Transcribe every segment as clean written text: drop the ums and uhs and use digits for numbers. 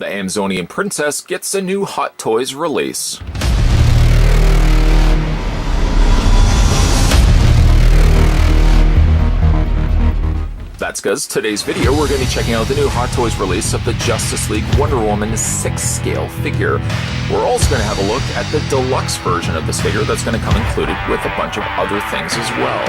The Amazonian princess gets a new Hot Toys release. That's because today's video we're going to be checking out the new Hot Toys release of the Justice League Wonder Woman 6-scale figure. We're also going to have a look at the deluxe version of this figure that's going to come included with a bunch of other things as well.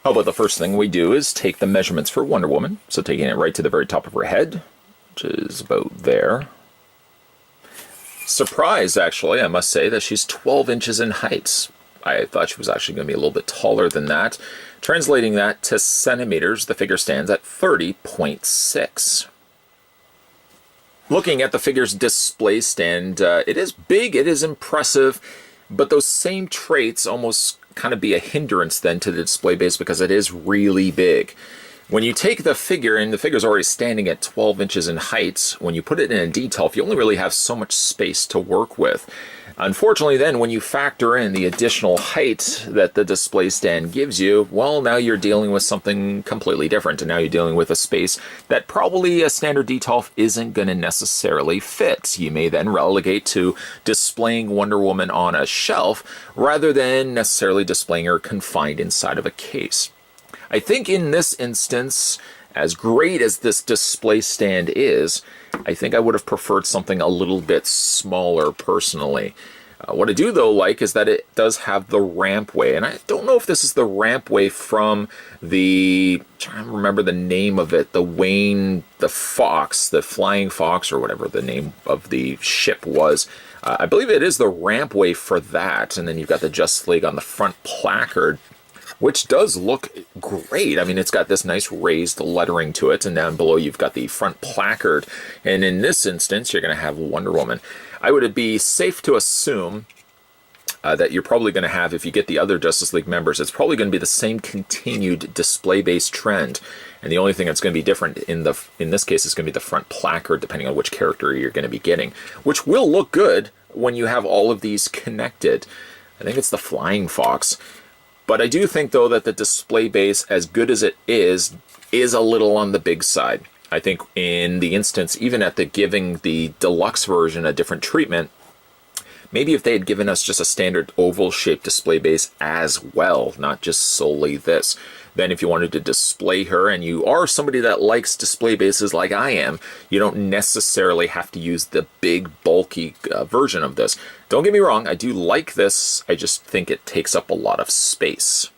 How about the first thing we do is take the measurements for Wonder Woman. So taking it right to the very top of her head, which is about there. Surprised, actually, I must say, that she's 12 inches in height. I thought she was actually going to be a little bit taller than that. Translating that to centimeters, the figure stands at 30.6. Looking at the figure's display stand, it is big, it is impressive, but those same traits almost kind of be a hindrance then to the display base because it is really big. When you take the figure, and the figure's already standing at 12 inches in height, when you put it in a detail, you only really have so much space to work with. Unfortunately then, when you factor in the additional height that the display stand gives you, well, now you're dealing with something completely different, and now you're dealing with a space that probably a standard detail isn't going to necessarily fit. You may then relegate to displaying Wonder Woman on a shelf, rather than necessarily displaying her confined inside of a case. I think in this instance, as great as this display stand is, I think I would have preferred something a little bit smaller personally. What I do though like is that it does have the rampway, and I don't know if this is the rampway from the, I'm trying to remember the name of it, the Fox, the Flying Fox, or whatever the name of the ship was. I believe it is the rampway for that, and then you've got the Justice League on the front placard, which does look great. I mean, it's got this nice raised lettering to it, and down below you've got the front placard, and in this instance you're going to have Wonder Woman. I would be safe to assume that you're probably going to have, if you get the other Justice League members, it's probably going to be the same continued display-based trend, and the only thing that's going to be different in this case is going to be the front placard, depending on which character you're going to be getting, which will look good when you have all of these connected. I think it's the Flying Fox. But I do think, though, that the display base, as good as it is a little on the big side. I think in the instance, even at the giving the deluxe version a different treatment, maybe if they had given us just a standard oval-shaped display base as well, not just solely this, then if you wanted to display her, and you are somebody that likes display bases like I am, you don't necessarily have to use the big, bulky version of this. Don't get me wrong, I do like this, I just think it takes up a lot of space.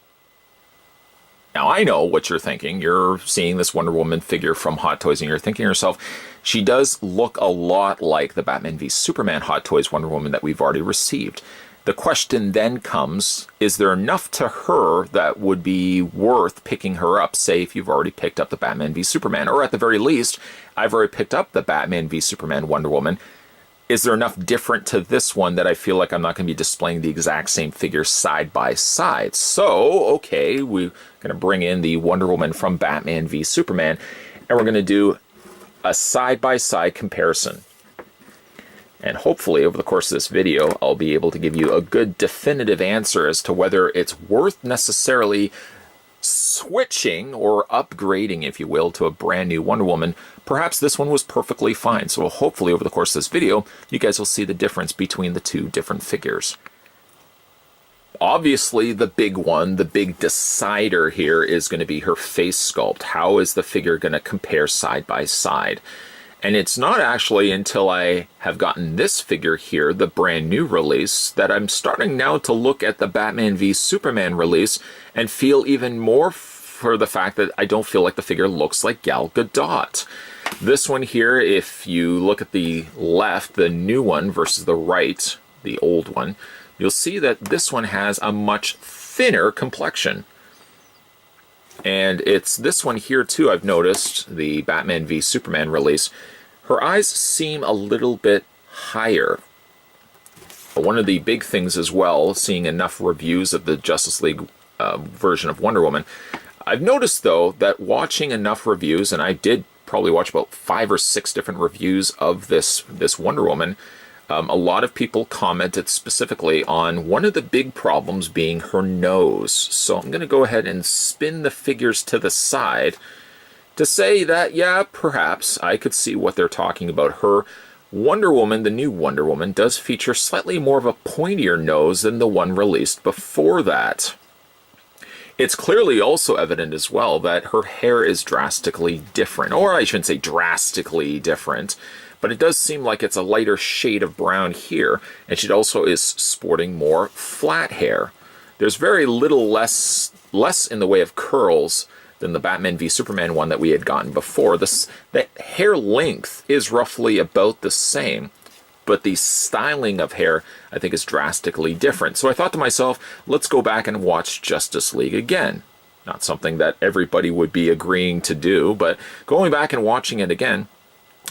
Now, I know what you're thinking. You're seeing this Wonder Woman figure from Hot Toys, and you're thinking to yourself, she does look a lot like the Batman v Superman Hot Toys Wonder Woman that we've already received. The question then comes, is there enough to her that would be worth picking her up, say if you've already picked up the Batman v Superman, or at the very least, I've already picked up the Batman v Superman Wonder Woman. is there enough different to this one that I feel like I'm not going to be displaying the exact same figure side by side? So, okay, we're going to bring in the Wonder Woman from Batman v Superman, and we're going to do a side-by-side comparison. And hopefully, over the course of this video, I'll be able to give you a good definitive answer as to whether it's worth necessarily switching or upgrading, if you will, to a brand new Wonder Woman. Perhaps this one was perfectly fine. So hopefully over the course of this video, you guys will see the difference between the two different figures. Obviously, the big one, the big decider here is going to be her face sculpt. How is the figure going to compare side by side? And it's not actually until I have gotten this figure here, the brand new release, that I'm starting now to look at the Batman v Superman release and feel even more for the fact that I don't feel like the figure looks like Gal Gadot. This one here, if you look at the left, the new one versus the right, the old one, you'll see that this one has a much thinner complexion. And it's this one here too, I've noticed, the Batman v Superman release. Her eyes seem a little bit higher. One of the big things as well, seeing enough reviews of the Justice League version of Wonder Woman, I've noticed though that watching enough reviews, and I did probably watch about 5 or 6 different reviews of this Wonder Woman, a lot of people commented specifically on one of the big problems being her nose. So I'm going to go ahead and spin the figures to the side to say that, yeah, perhaps I could see what they're talking about. Her Wonder Woman, the new Wonder Woman, does feature slightly more of a pointier nose than the one released before that. It's clearly also evident as well that her hair is drastically different, or I shouldn't say drastically different, but it does seem like it's a lighter shade of brown here, and she also is sporting more flat hair. There's very little less in the way of curls than the Batman v Superman one that we had gotten before. The hair length is roughly about the same, but the styling of hair, I think, is drastically different. So I thought to myself, let's go back and watch Justice League again. Not something that everybody would be agreeing to do, but going back and watching it again,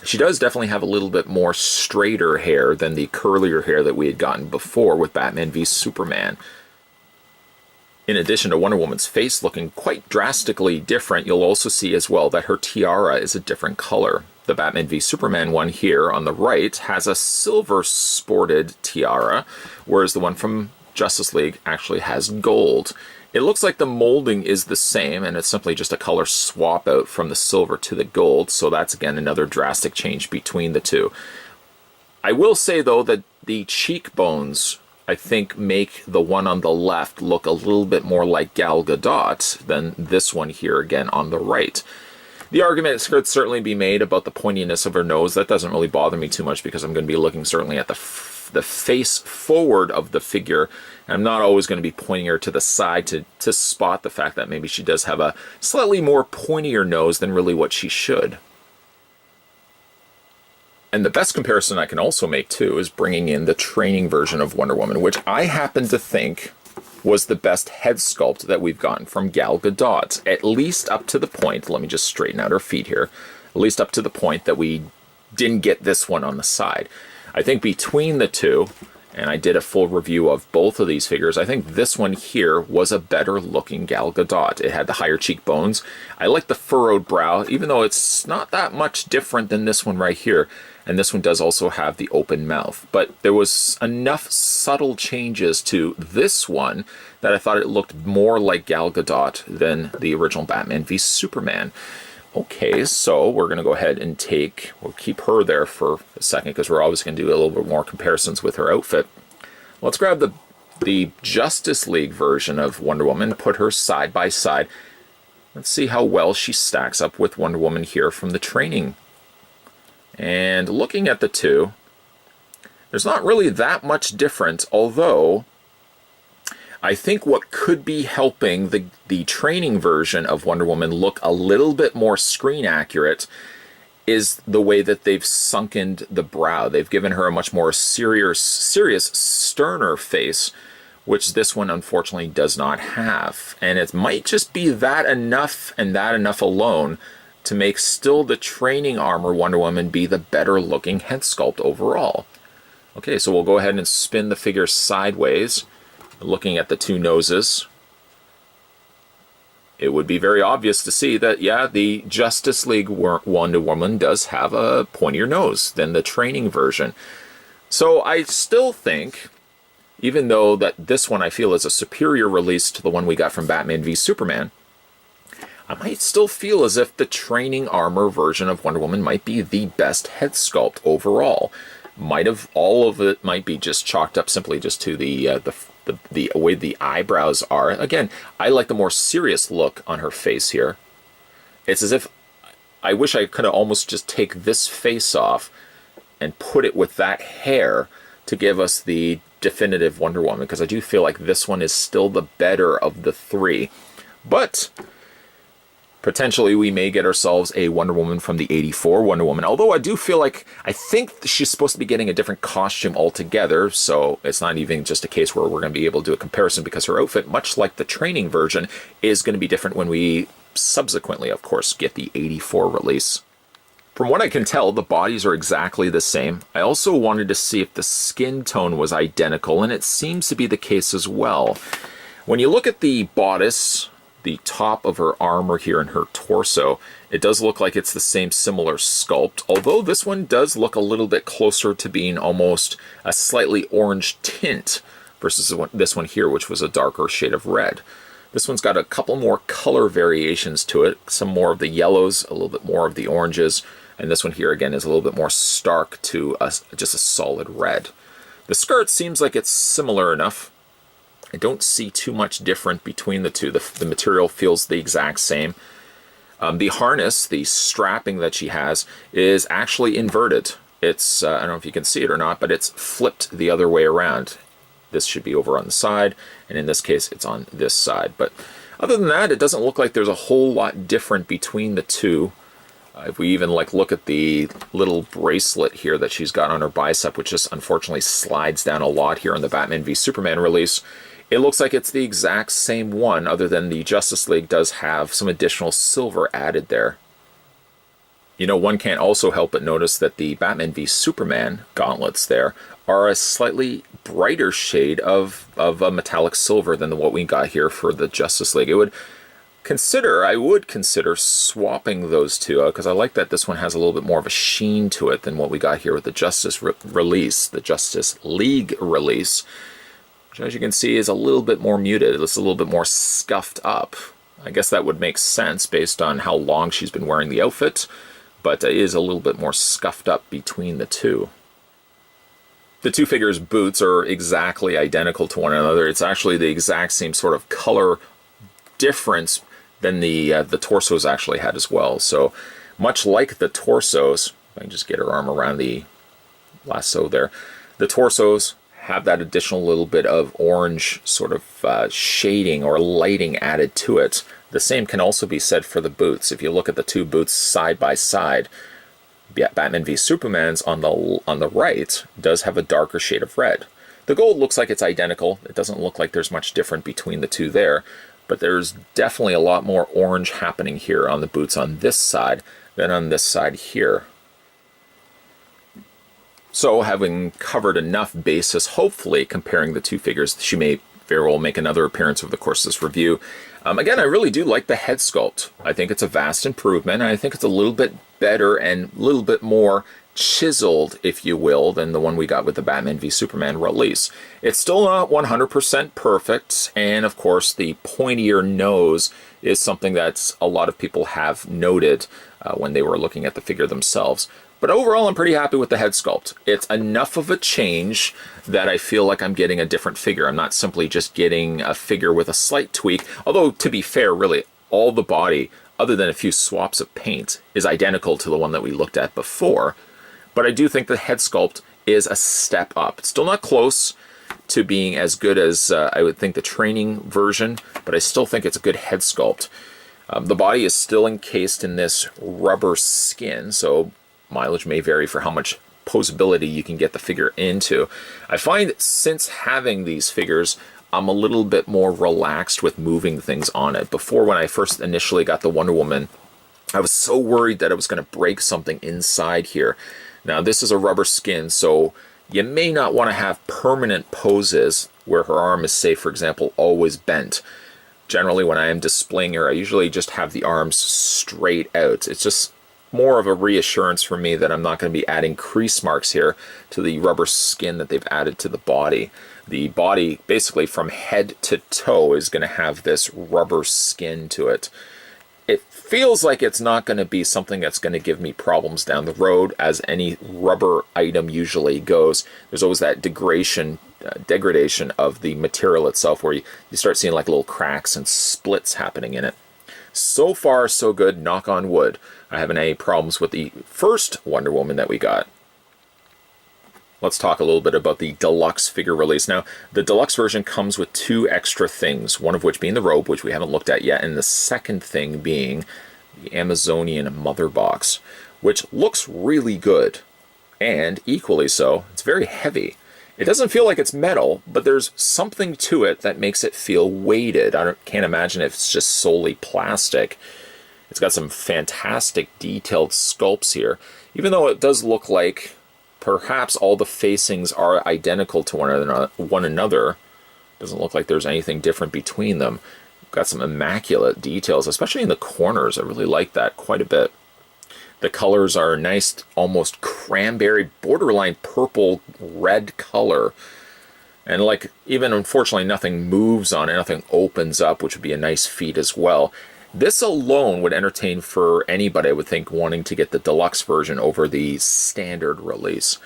she does definitely have a little bit more straighter hair than the curlier hair that we had gotten before with Batman v Superman. In addition to Wonder Woman's face looking quite drastically different, you'll also see as well that her tiara is a different color. The Batman v Superman one here on the right has a silver sported tiara, whereas the one from Justice League actually has gold. It looks like the molding is the same, and it's simply just a color swap out from the silver to the gold, so that's again another drastic change between the two. I will say though that the cheekbones, I think, make the one on the left look a little bit more like Gal Gadot than this one here again on the right. The argument could certainly be made about the pointiness of her nose. That doesn't really bother me too much because I'm going to be looking certainly at the face forward of the figure. I'm not always going to be pointing her to the side to spot the fact that maybe she does have a slightly more pointier nose than really what she should. And the best comparison I can also make too is bringing in the training version of Wonder Woman, which I happen to think was the best head sculpt that we've gotten from Gal Gadot, at least up to the point, let me just straighten out her feet here, at least up to the point that we didn't get this one on the side. I think between the two, and I did a full review of both of these figures, I think this one here was a better looking Gal Gadot. It had the higher cheekbones. I like the furrowed brow, even though it's not that much different than this one right here. And this one does also have the open mouth. But there was enough subtle changes to this one that I thought it looked more like Gal Gadot than the original Batman v Superman. Okay, so we're going to go ahead and we'll keep her there for a second because we're obviously going to do a little bit more comparisons with her outfit. Let's grab the Justice League version of Wonder Woman, put her side by side. Let's see how well she stacks up with Wonder Woman here from the training. And looking at the two, there's not really that much difference, although I think what could be helping the training version of Wonder Woman look a little bit more screen accurate is the way that they've sunken the brow. They've given her a much more serious, sterner face, which this one unfortunately does not have. And it might just be that enough and that enough alone to make still the training armor Wonder Woman be the better looking head sculpt overall. Okay, so we'll go ahead and spin the figure sideways, looking at the two noses. It would be very obvious to see that, yeah, the Justice League Wonder Woman does have a pointier nose than the training version. So I still think, even though that this one I feel is a superior release to the one we got from Batman v Superman, I might still feel as if the training armor version of Wonder Woman might be the best head sculpt overall. All of it might be just chalked up simply just to the way the eyebrows are. Again, I like the more serious look on her face here. It's as if I wish I could almost just take this face off and put it with that hair to give us the definitive Wonder Woman, because I do feel like this one is still the better of the three. But potentially we may get ourselves a Wonder Woman from the '84 Wonder Woman, although I think she's supposed to be getting a different costume altogether, so it's not even just a case where we're going to be able to do a comparison, because her outfit, much like the training version, is going to be different when we subsequently, of course, get the '84 release. From what I can tell, the bodies are exactly the same. I also wanted to see if the skin tone was identical, and it seems to be the case as well. When you look at the bodice, the top of her armor here and her torso, it does look like it's the same similar sculpt, although this one does look a little bit closer to being almost a slightly orange tint versus this one here, which was a darker shade of red. This one's got a couple more color variations to it, some more of the yellows, a little bit more of the oranges, and this one here again is a little bit more stark to just a solid red. The skirt seems like it's similar enough. I don't see too much different between the two. The material feels the exact same. The harness, the strapping that she has, is actually inverted. It's, I don't know if you can see it or not, but it's flipped the other way around. This should be over on the side, and in this case, it's on this side. But other than that, it doesn't look like there's a whole lot different between the two. If we even look at the little bracelet here that she's got on her bicep, which just unfortunately slides down a lot here on the Batman v Superman release, it looks like it's the exact same one, other than the Justice League does have some additional silver added there. You know, one can't also help but notice that the Batman v Superman gauntlets there are a slightly brighter shade of a metallic silver than what we got here for the Justice League. I would consider swapping those two, because I like that this one has a little bit more of a sheen to it than what we got here with the Justice League release. Which, as you can see, is a little bit more muted. It's a little bit more scuffed up. I guess that would make sense based on how long she's been wearing the outfit, but it is a little bit more scuffed up between the two. The two figures' boots are exactly identical to one another. It's actually the exact same sort of color difference than the torsos actually had as well. So much like the torsos, if I can just get her arm around the lasso there, the torsos have that additional little bit of orange sort of shading or lighting added to it. The same can also be said for the boots. If you look at the two boots side by side, Batman v Superman's on the right does have a darker shade of red. The gold looks like it's identical. It doesn't look like there's much different between the two there, but there's definitely a lot more orange happening here on the boots on this side than on this side here. So, having covered enough basis, hopefully comparing the two figures, she may very well make another appearance over the course of this review. Again, I really do like the head sculpt. I think it's a vast improvement, and I think it's a little bit better and a little bit more chiseled, if you will, than the one we got with the Batman v Superman release. It's still not 100% perfect, and of course the pointier nose is something that a lot of people have noted when they were looking at the figure themselves. But overall, I'm pretty happy with the head sculpt. It's enough of a change that I feel like I'm getting a different figure. I'm not simply just getting a figure with a slight tweak, although to be fair, really, all the body, other than a few swaps of paint, is identical to the one that we looked at before. But I do think the head sculpt is a step up. It's still not close to being as good as I would think the training version, but I still think it's a good head sculpt. The body is still encased in this rubber skin, so mileage may vary for how much posability you can get the figure into. I find that since having these figures, I'm a little bit more relaxed with moving things on it. Before, when I first initially got the Wonder Woman, I was so worried that I was going to break something inside here. Now, this is a rubber skin, so You may not want to have permanent poses where her arm is, say, for example, always bent. Generally, when I am displaying her, I usually just have the arms straight out. It's just more of a reassurance for me that I'm not going to be adding crease marks here to the rubber skin that they've added to the body. The body, basically from head to toe, is going to have this rubber skin to it. It feels like it's not going to be something that's going to give me problems down the road, as any rubber item usually goes. There's always that degradation of the material itself, where you start seeing like little cracks and splits happening in it. So far, so good, knock on wood. I haven't any problems with the first Wonder Woman that we got. Let's talk a little bit about the deluxe figure release. Now, the deluxe version comes with 2 extra things, one of which being the robe, which we haven't looked at yet, and the second thing being the Amazonian mother box, which looks really good, and equally so, it's very heavy. It doesn't feel like it's metal, but there's something to it that makes it feel weighted. Can't imagine if it's just solely plastic. It's got some fantastic detailed sculpts here, even though it does look like perhaps all the facings are identical to one another. Doesn't look like there's anything different between them. Got some immaculate details, especially in the corners. I really like that quite a bit. The colors are nice, almost cranberry, borderline purple red color. And like, even unfortunately nothing moves on it, nothing opens up, which would be a nice feat as well. This alone would entertain for anybody, I would think, wanting to get the deluxe version over the standard release.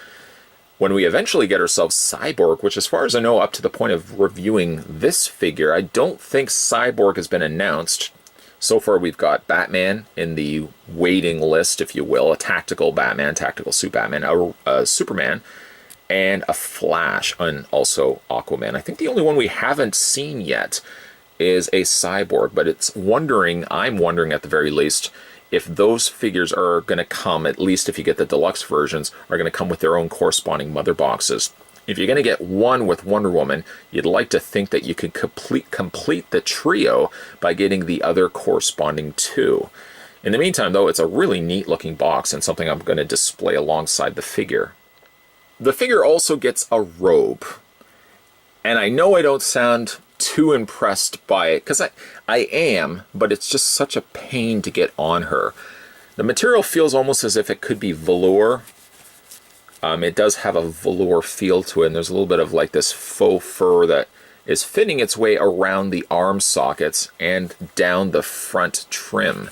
When we eventually get ourselves Cyborg, which as far as I know, up to the point of reviewing this figure, I don't think Cyborg has been announced. So far we've got Batman in the waiting list, if you will, a tactical Batman, tactical suit Batman, a Superman, and a Flash, and also Aquaman. I think the only one we haven't seen yet is a Cyborg, but I'm wondering at the very least if those figures are going to come, at least if you get the deluxe versions, are going to come with their own corresponding mother boxes. If you're going to get one with Wonder Woman, you'd like to think that you could complete the trio by getting the other corresponding 2. In the meantime, though, it's a really neat looking box and something I'm going to display alongside the figure. The figure also gets a robe. And I know I don't sound too impressed by it, because I am, but it's just such a pain to get on her. The material feels almost as if it could be velour. It does have a velour feel to it, and there's a little bit of like this faux fur that is fitting its way around the arm sockets and down the front trim.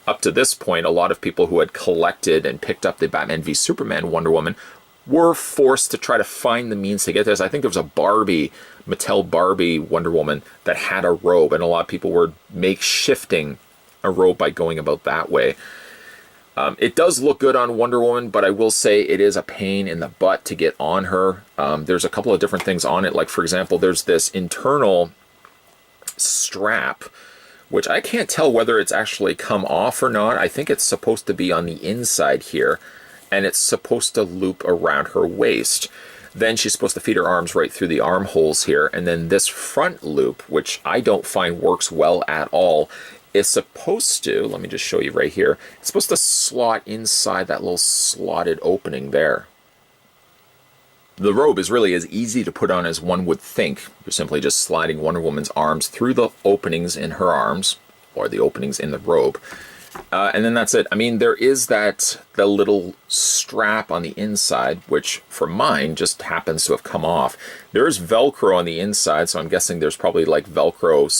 Up to this point, a lot of people who had collected and picked up the Batman v Superman Wonder Woman were forced to try to find the means to get this. I think there was a Mattel Barbie Wonder Woman that had a robe, and a lot of people were makeshifting a robe by going about that way. It does look good on Wonder Woman, but I will say it is a pain in the butt to get on her. There's a couple of different things on it. Like, for example, there's this internal strap, which I can't tell whether it's actually come off or not. I think it's supposed to be on the inside here, and it's supposed to loop around her waist. Then she's supposed to feed her arms right through the armholes here, and then this front loop, which I don't find works well at all, is supposed to, let me just show you right here, it's supposed to slot inside that little slotted opening there. The robe is really as easy to put on as one would think. You're simply just sliding Wonder Woman's arms through the openings in her arms, or the openings in the robe. And then that's it. I mean, there is the little strap on the inside, which for mine just happens to have come off. There is Velcro on the inside, so I'm guessing there's probably like Velcro,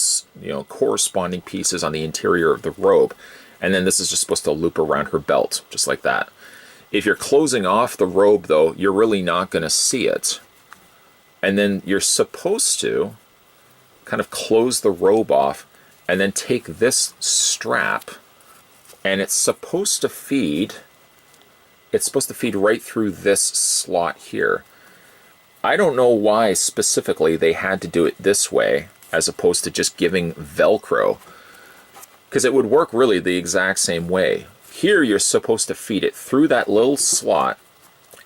corresponding pieces on the interior of the robe. And then this is just supposed to loop around her belt, just like that. If you're closing off the robe, though, you're really not going to see it. And then you're supposed to kind of close the robe off and then take this strap, and it's supposed to feed right through this slot here. I don't know why specifically they had to do it this way as opposed to just giving Velcro, because it would work really the exact same way. Here you're supposed to feed it through that little slot,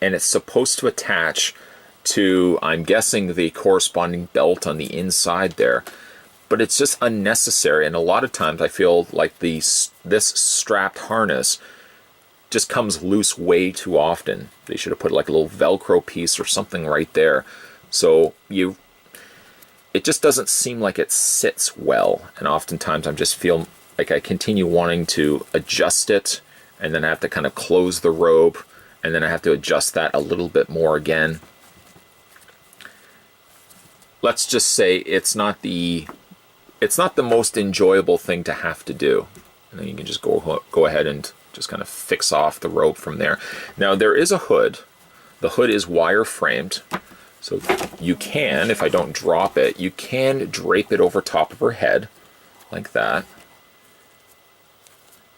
and it's supposed to attach to, I'm guessing, the corresponding belt on the inside there. But it's just unnecessary, and a lot of times I feel like this strapped harness just comes loose way too often. They should have put like a little Velcro piece or something right there. So it just doesn't seem like it sits well. And oftentimes I just feel like I continue wanting to adjust it, and then I have to kind of close the robe, and then I have to adjust that a little bit more again. Let's just say it's not the most enjoyable thing to have to do. And then you can just go ahead and just kind of fix off the robe from there. Now there is a hood. The hood is wire framed. So you can, if I don't drop it, you can drape it over top of her head like that.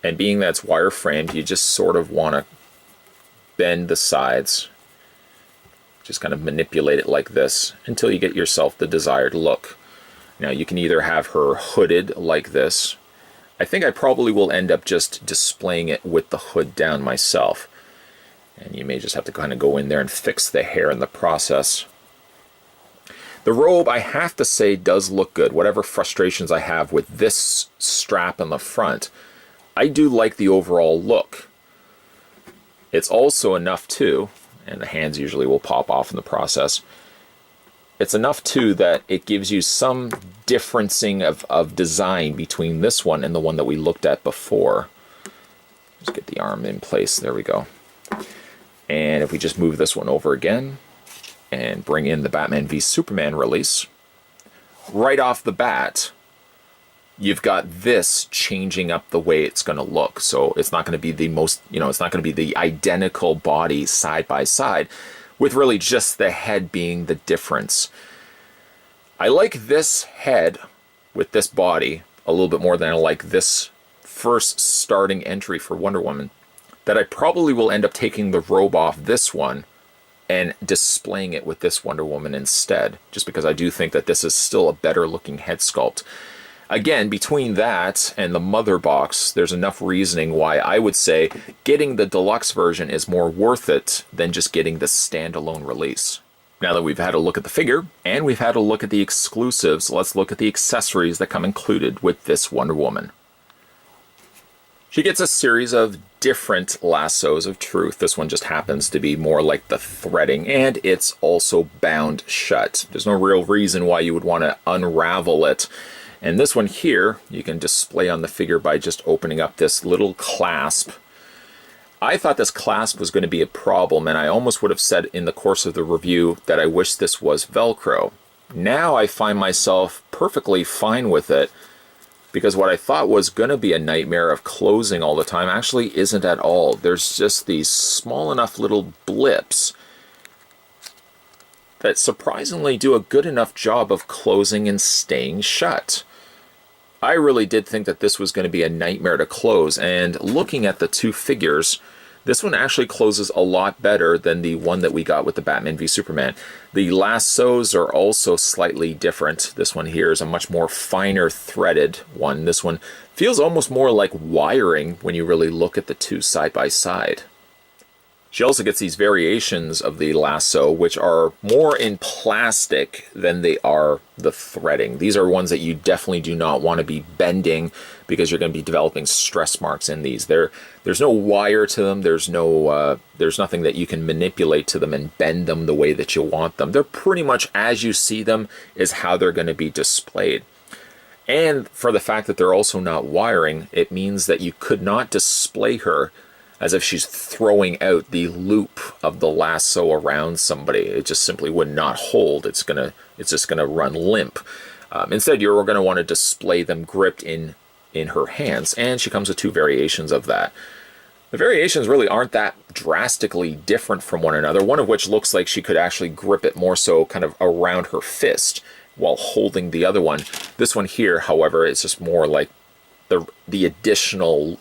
And being that it's wire framed, you just sort of want to bend the sides. Just kind of manipulate it like this until you get yourself the desired look. Now you can either have her hooded like this. I think I probably will end up just displaying it with the hood down myself. And you may just have to kind of go in there and fix the hair in the process. The robe, I have to say, does look good. Whatever frustrations I have with this strap in the front, I do like the overall look. It's also enough too, and the hands usually will pop off in the process. It's enough too that it gives you some differencing of design between this one and the one that we looked at before. Just get the arm in place. There we go. And if we just move this one over again and bring in the Batman v Superman release, right off the bat, you've got this changing up the way it's going to look. So it's not going to be the most, it's not going to be the identical body side by side, with really just the head being the difference. I like this head with this body a little bit more than I like this first starting entry for Wonder Woman, that I probably will end up taking the robe off this one and displaying it with this Wonder Woman instead, just because I do think that this is still a better looking head sculpt. Again, between that and the mother box, there's enough reasoning why I would say getting the deluxe version is more worth it than just getting the standalone release. Now that we've had a look at the figure and we've had a look at the exclusives, let's look at the accessories that come included with this Wonder Woman. She gets a series of different lassos of truth. This one just happens to be more like the threading, and it's also bound shut. There's no real reason why you would want to unravel it. And this one here, you can display on the figure by just opening up this little clasp. I thought this clasp was going to be a problem, and I almost would have said in the course of the review that I wish this was Velcro. Now I find myself perfectly fine with it, because what I thought was going to be a nightmare of closing all the time actually isn't at all. There's just these small enough little blips that surprisingly do a good enough job of closing and staying shut. I really did think that this was going to be a nightmare to close, and looking at the two figures, this one actually closes a lot better than the one that we got with the Batman v Superman. The lassos are also slightly different. This one here is a much more finer threaded one. This one feels almost more like wiring when you really look at the two side by side. She also gets these variations of the lasso, which are more in plastic than they are the threading. These are ones that you definitely do not want to be bending, because you're going to be developing stress marks in these. There's no wire to them. There's nothing that you can manipulate to them and bend them the way that you want them. They're pretty much as you see them is how they're going to be displayed. And for the fact that they're also not wiring, it means that you could not display her as if she's throwing out the loop of the lasso around somebody. It just simply would not hold. It's just gonna run limp. Instead, you're going to want to display them gripped in her hands, and she comes with two variations of that. The variations really aren't that drastically different from one another, one of which looks like she could actually grip it more so kind of around her fist while holding the other one. This one here, however, is just more like the additional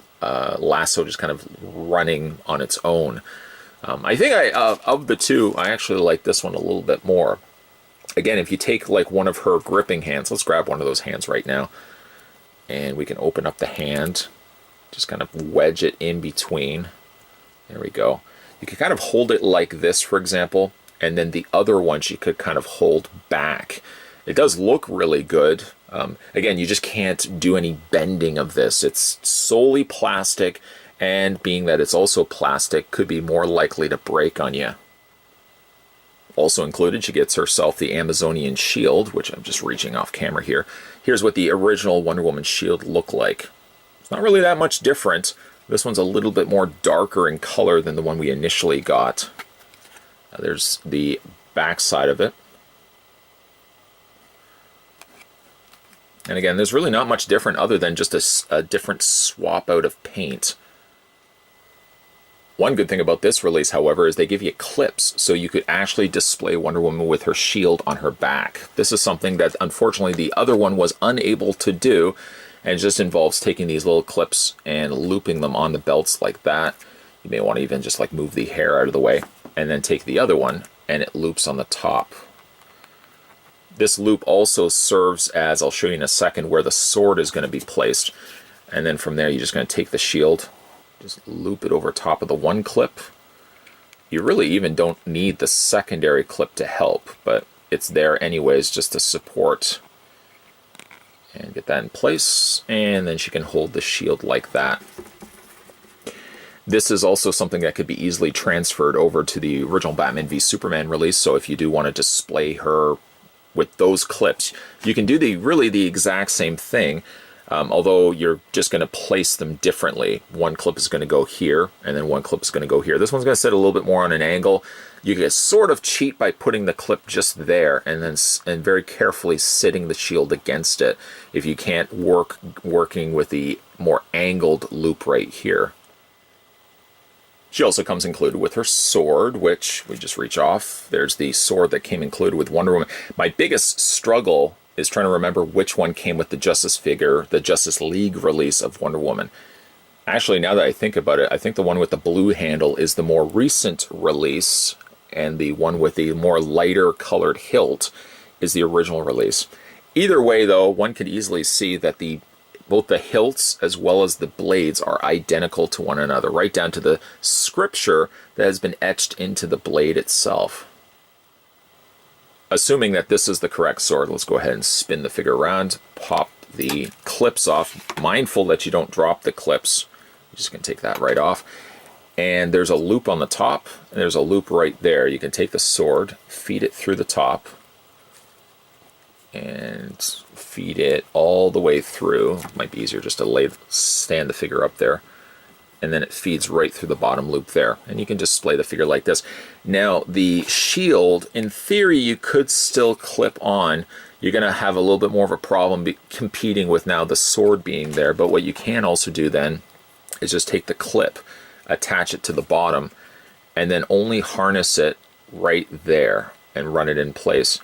lasso just kind of running on its own. I think of the two, I actually like this one a little bit more. Again, if you take like one of her gripping hands, let's grab one of those hands right now, and we can open up the hand, just kind of wedge it in between. There we go. You could kind of hold it like this, for example, and then the other one she could kind of hold back. It does look really good. Again, you just can't do any bending of this. It's solely plastic, and being that it's also plastic, could be more likely to break on you. Also included, she gets herself the Amazonian shield, which I'm just reaching off camera here. Here's what the original Wonder Woman shield looked like. It's not really that much different. This one's a little bit more darker in color than the one we initially got. There's the back side of it. And again, there's really not much different other than just a different swap out of paint. One good thing about this release, however, is they give you clips, so you could actually display Wonder Woman with her shield on her back. This is something that, unfortunately, the other one was unable to do, and it just involves taking these little clips and looping them on the belts like that. You may want to even just like move the hair out of the way, and then take the other one, and it loops on the top. This loop also serves as, I'll show you in a second, where the sword is going to be placed. And then from there, you're just going to take the shield, just loop it over top of the one clip. You really even don't need the secondary clip to help, but it's there anyways just to support. And get that in place, and then she can hold the shield like that. This is also something that could be easily transferred over to the original Batman v Superman release, so if you do want to display her with those clips, you can do the exact same thing, although you're just going to place them differently. One clip is going to go here, and then one clip is going to go here. This one's going to sit a little bit more on an angle. You can sort of cheat by putting the clip just there, and then very carefully sitting the shield against it if you can't working with the more angled loop right here. She also comes included with her sword, which we just reach off. There's the sword that came included with Wonder Woman. My biggest struggle is trying to remember which one came with the Justice League release of Wonder Woman. Actually, now that I think about it, I think the one with the blue handle is the more recent release, and the one with the more lighter colored hilt is the original release. Either way, though, one could easily see that both the hilts as well as the blades are identical to one another, right down to the scripture that has been etched into the blade itself. Assuming that this is the correct sword, let's go ahead and spin the figure around, pop the clips off, mindful that you don't drop the clips. You're just going to take that right off. And there's a loop on the top, and there's a loop right there. You can take the sword, feed it through the top, and feed it all the way through. Might be easier just to stand the figure up there. And then it feeds right through the bottom loop there. And you can display the figure like this. Now, the shield, in theory, you could still clip on. You're going to have a little bit more of a problem competing with now the sword being there. But what you can also do then is just take the clip, attach it to the bottom, and then only harness it right there and run it in place.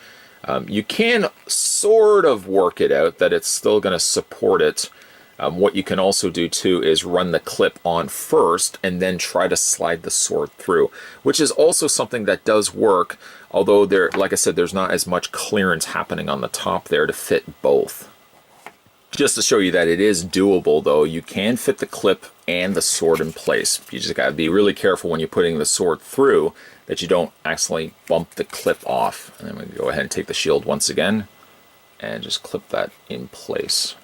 You can sort of work it out that it's still going to support it. What you can also do too is run the clip on first and then try to slide the sword through, which is also something that does work, although like I said, there's not as much clearance happening on the top there to fit both. Just to show you that it is doable, though, you can fit the clip and the sword in place. You just got to be really careful when you're putting the sword through that you don't accidentally bump the clip off. And then we can go ahead and take the shield once again and just clip that in place.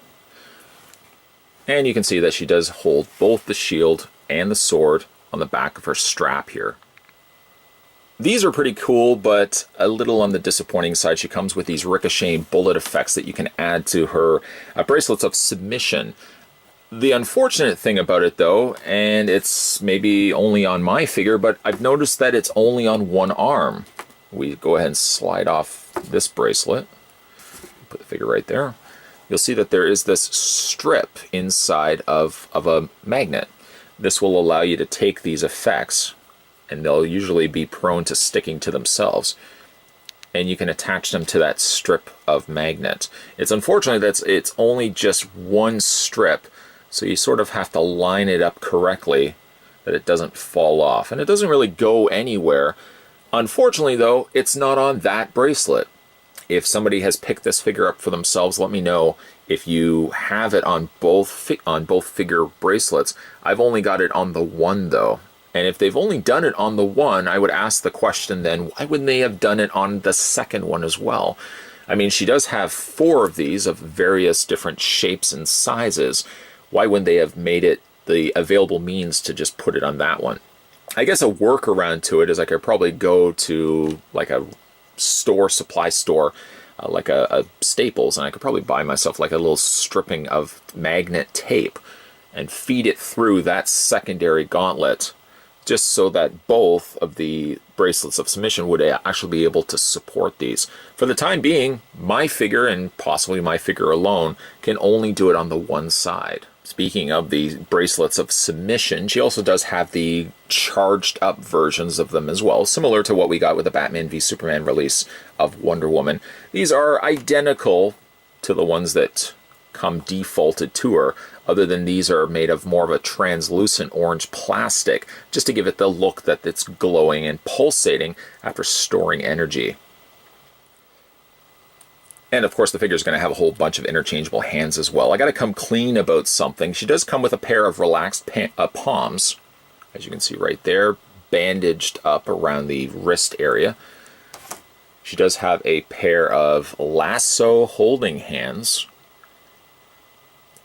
And you can see that she does hold both the shield and the sword on the back of her strap here. These are pretty cool, but a little on the disappointing side. She comes with these ricocheting bullet effects that you can add to her bracelets of submission. The unfortunate thing about it, though, and it's maybe only on my figure, but I've noticed that it's only on one arm. We go ahead and slide off this bracelet. Put the figure right there. You'll see that there is this strip inside of a magnet. This will allow you to take these effects, and they'll usually be prone to sticking to themselves. And you can attach them to that strip of magnet. It's unfortunate that it's only just one strip, so you sort of have to line it up correctly that it doesn't fall off. And it doesn't really go anywhere. Unfortunately, though, it's not on that bracelet. If somebody has picked this figure up for themselves, let me know if you have it on both figure bracelets. I've only got it on the one, though. And if they've only done it on the one, I would ask the question then, why wouldn't they have done it on the second one as well? I mean, she does have 4 of these of various different shapes and sizes. Why wouldn't they have made it the available means to just put it on that one. I guess a workaround to it is I could probably go to like a supply store, like a Staples, and I could probably buy myself like a little stripping of magnet tape and feed it through that secondary gauntlet, just so that both of the bracelets of submission would actually be able to support these. For the time being, my figure, and possibly my figure alone, can only do it on the one side. Speaking of the bracelets of submission, she also does have the charged up versions of them as well, similar to what we got with the Batman v Superman release of Wonder Woman. These are identical to the ones that come defaulted to her, other than these are made of more of a translucent orange plastic, just to give it the look that it's glowing and pulsating after storing energy. And of course the figure is going to have a whole bunch of interchangeable hands as well. I got to come clean about something. She does come with a pair of relaxed palms, as you can see right there, bandaged up around the wrist area. She does have a pair of lasso holding hands.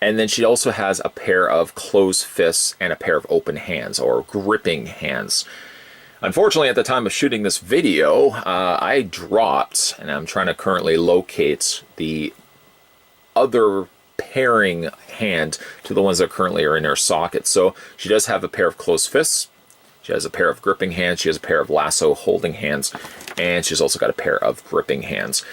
And then she also has a pair of closed fists and a pair of open hands, or gripping hands. Unfortunately, at the time of shooting this video, I dropped, and I'm trying to currently locate the other pairing hand to the ones that currently are in her socket. So she does have a pair of closed fists, she has a pair of gripping hands, she has a pair of lasso holding hands, and she's also got a pair of gripping hands.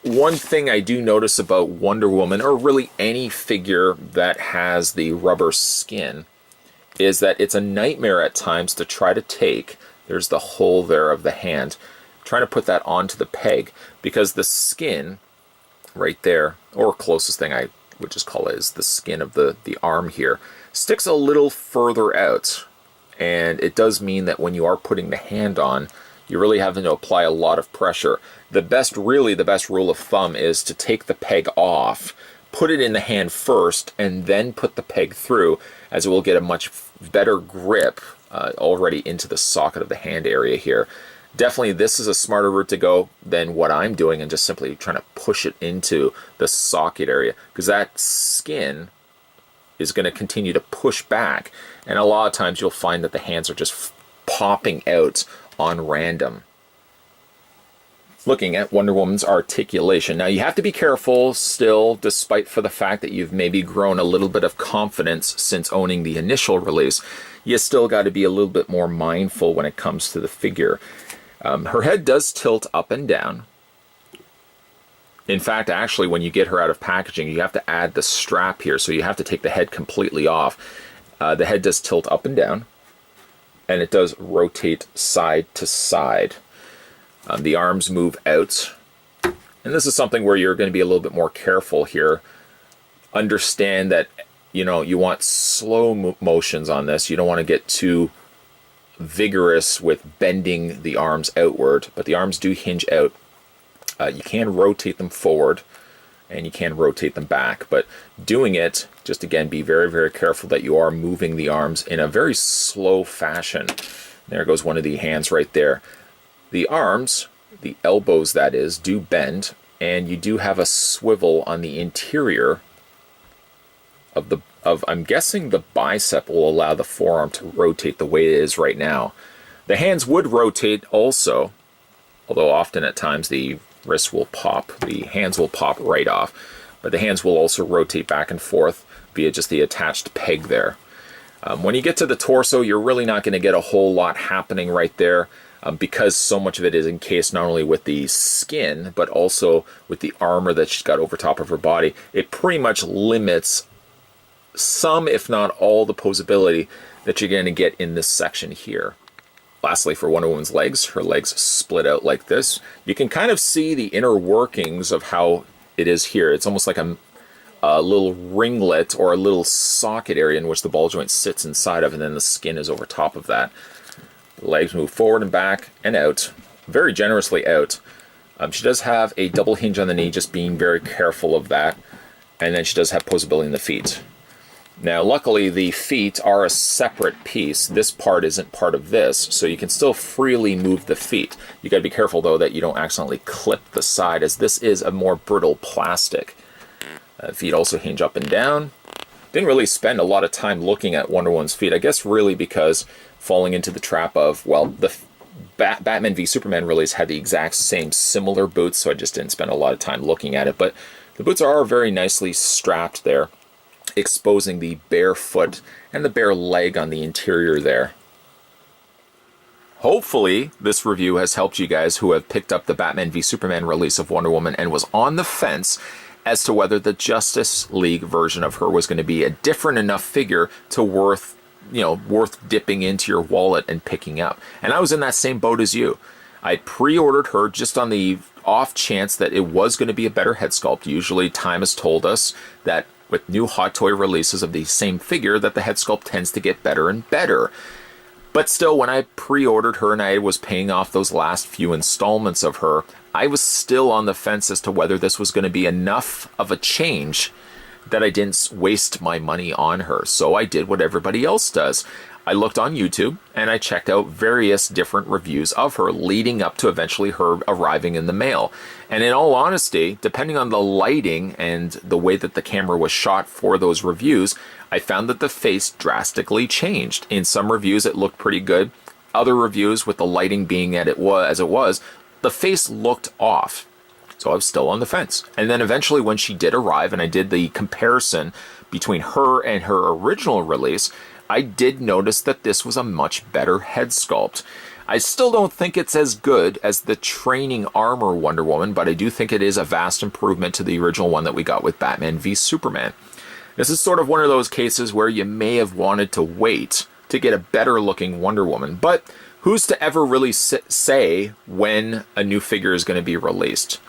One thing I do notice about Wonder Woman, or really any figure that has the rubber skin, is that it's a nightmare at times to try to take, there's the hole there of the hand, trying to put that onto the peg, because the skin right there, or closest thing I would just call it is the skin of the arm here, sticks a little further out, and it does mean that when you are putting the hand on, you're really having to apply a lot of pressure. The best rule of thumb is to take the peg off, put it in the hand first, and then put the peg through, as it will get a much better grip already into the socket of the hand area here. Definitely this is a smarter route to go than what I'm doing and just simply trying to push it into the socket area, because that skin is going to continue to push back, and a lot of times you'll find that the hands are just popping out on random. Looking at Wonder Woman's articulation. Now you have to be careful still, despite for the fact that you've maybe grown a little bit of confidence since owning the initial release, you still got to be a little bit more mindful when it comes to the figure. Her head does tilt up and down. In fact, actually, when you get her out of packaging, you have to add the strap here, so you have to take the head completely off. The head does tilt up and down, and it does rotate side to side. The arms move out, and this is something where you're going to be a little bit more careful here. Understand that, you know, you want slow motions on this. You don't want to get too vigorous with bending the arms outward, but the arms do hinge out. You can rotate them forward, and you can rotate them back, but doing it, just again, be very, very careful that you are moving the arms in a very slow fashion. There goes one of the hands right there. The arms, the elbows that is, do bend, and you do have a swivel on the interior of I'm guessing the bicep will allow the forearm to rotate the way it is right now. The hands would rotate also, although often at times the wrists will pop, the hands will pop right off, but the hands will also rotate back and forth via just the attached peg there. When you get to the torso, you're really not going to get a whole lot happening right there. Because so much of it is encased not only with the skin, but also with the armor that she's got over top of her body. It pretty much limits some, if not all, the posability that you're going to get in this section here. Lastly, for Wonder Woman's legs, her legs split out like this. You can kind of see the inner workings of how it is here. It's almost like a little ringlet or a little socket area in which the ball joint sits inside of, and then the skin is over top of that. The legs move forward and back and out, very generously out. She does have a double hinge on the knee, just being very careful of that. And then she does have posability in the feet. Now, luckily, the feet are a separate piece. This part isn't part of this, so you can still freely move the feet. You got to be careful, though, that you don't accidentally clip the side, as this is a more brittle plastic. Feet also hinge up and down. didn't really spend a lot of time looking at Wonder Woman's feet. I guess really because falling into the trap of, well, the Batman v Superman release had the exact same similar boots, so I just didn't spend a lot of time looking at it. But the boots are very nicely strapped there, exposing the bare foot and the bare leg on the interior there. Hopefully, this review has helped you guys who have picked up the Batman v Superman release of Wonder Woman and was on the fence as to whether the Justice League version of her was going to be a different enough figure to worth dipping into your wallet and picking up. And I was in that same boat as you. I pre-ordered her just on the off chance that it was going to be a better head sculpt. Usually, time has told us that with new Hot Toy releases of the same figure, that the head sculpt tends to get better and better. But still, when I pre-ordered her and I was paying off those last few installments of her, I was still on the fence as to whether this was going to be enough of a change that I didn't waste my money on her. So I did what everybody else does. I looked on YouTube and I checked out various different reviews of her leading up to eventually her arriving in the mail. And in all honesty, depending on the lighting and the way that the camera was shot for those reviews, I found that the face drastically changed. In some reviews, it looked pretty good. Other reviews, with the lighting being as it was, the face looked off. So I was still on the fence. And then eventually when she did arrive and I did the comparison between her and her original release, I did notice that this was a much better head sculpt. I still don't think it's as good as the training armor Wonder Woman, but I do think it is a vast improvement to the original one that we got with Batman v Superman. This is sort of one of those cases where you may have wanted to wait to get a better looking Wonder Woman, but who's to ever really say when a new figure is going to be released?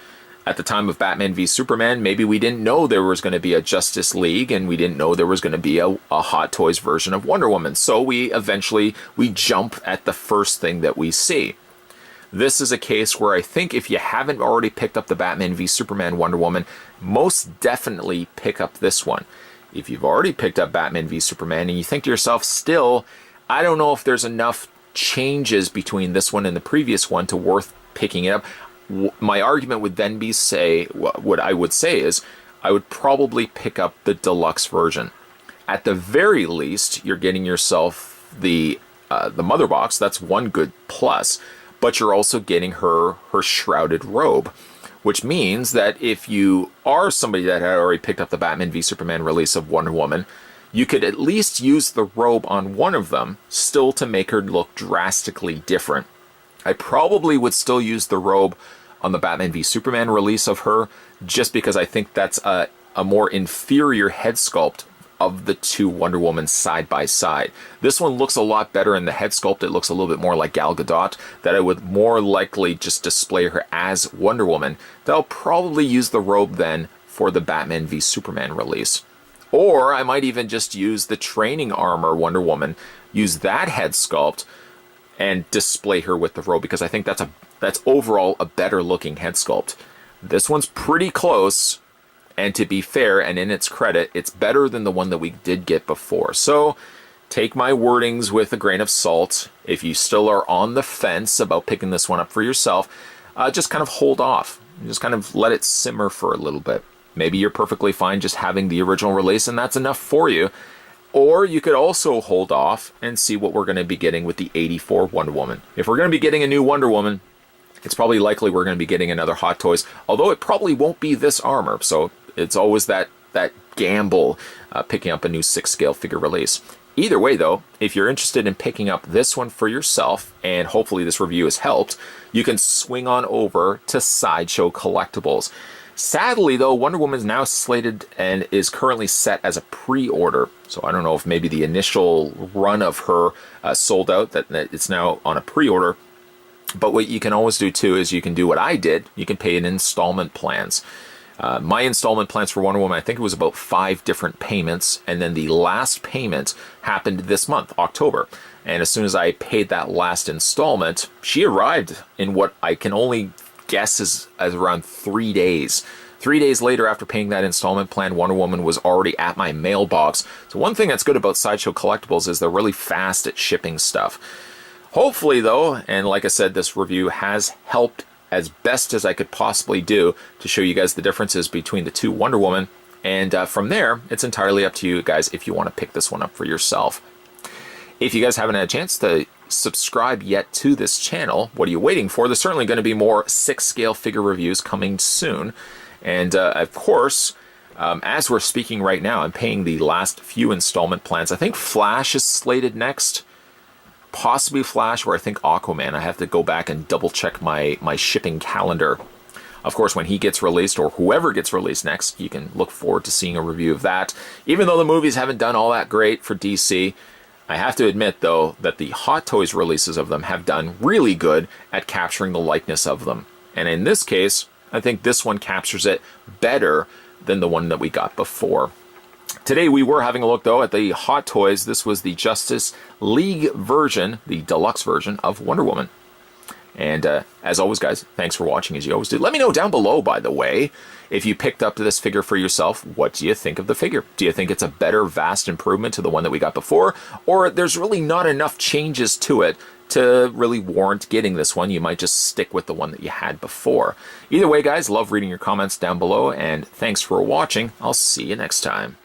At the time of Batman v Superman, maybe we didn't know there was going to be a Justice League and we didn't know there was going to be a Hot Toys version of Wonder Woman. So we jump at the first thing that we see. This is a case where I think if you haven't already picked up the Batman v Superman Wonder Woman, most definitely pick up this one. If you've already picked up Batman v Superman and you think to yourself, still, I don't know if there's enough changes between this one and the previous one to worth picking it up, my argument would then be what I would say is I would probably pick up the deluxe version. At the very least, you're getting yourself the mother box. That's one good plus, but you're also getting her shrouded robe, which means that if you are somebody that had already picked up the Batman v Superman release of Wonder Woman, you could at least use the robe on one of them still to make her look drastically different. I probably would still use the robe on the Batman v Superman release of her, just because I think that's a more inferior head sculpt of the two Wonder Woman side by side. This one looks a lot better in the head sculpt. It looks a little bit more like Gal Gadot, that I would more likely just display her as Wonder Woman. That I'll probably use the robe then for the Batman v Superman release. Or I might even just use the training armor Wonder Woman, use that head sculpt, and display her with the robe, because I think that's overall a better looking head sculpt. This one's pretty close, and to be fair and in its credit, it's better than the one that we did get before. So take my wordings with a grain of salt. If you still are on the fence about picking this one up for yourself, just kind of hold off. Just kind of let it simmer for a little bit. Maybe you're perfectly fine just having the original release and that's enough for you. Or you could also hold off and see what we're going to be getting with the 84 Wonder Woman. If we're going to be getting a new Wonder Woman, it's probably likely we're going to be getting another Hot Toys, although it probably won't be this armor. So it's always that gamble picking up a new 6-scale figure release. Either way, though, if you're interested in picking up this one for yourself, and hopefully this review has helped, you can swing on over to Sideshow Collectibles. Sadly, though, Wonder Woman is now slated and is currently set as a pre-order. So I don't know if maybe the initial run of her sold out, that it's now on a pre-order. But what you can always do, too, is you can do what I did. You can pay in installment plans. My installment plans for Wonder Woman, I think it was about 5 different payments. And then the last payment happened this month, October. And as soon as I paid that last installment, she arrived in what I can only guess is around 3 days. 3 days later, after paying that installment plan, Wonder Woman was already at my mailbox. So one thing that's good about Sideshow Collectibles is they're really fast at shipping stuff. Hopefully, though, and like I said, this review has helped as best as I could possibly do to show you guys the differences between the two Wonder Woman. And from there, it's entirely up to you guys if you want to pick this one up for yourself. If you guys haven't had a chance to subscribe yet to this channel, what are you waiting for? There's certainly going to be more 6-scale figure reviews coming soon. And of course, as we're speaking right now, I'm paying the last few installment plans. I think Flash is slated next. Possibly Flash, or I think Aquaman. I have to go back and double check my shipping calendar. Of course, when he gets released, or whoever gets released next, you can look forward to seeing a review of that. Even though the movies haven't done all that great for DC, I have to admit, though, that the Hot Toys releases of them have done really good at capturing the likeness of them. And in this case, I think this one captures it better than the one that we got before. Today we were having a look, though, at the Hot Toys. This was the Justice League version, the deluxe version of Wonder Woman. And as always, guys, thanks for watching, as you always do. Let me know down below, by the way, if you picked up this figure for yourself, what do you think of the figure? Do you think it's a better, vast improvement to the one that we got before? Or there's really not enough changes to it to really warrant getting this one? You might just stick with the one that you had before. Either way, guys, love reading your comments down below, and thanks for watching. I'll see you next time.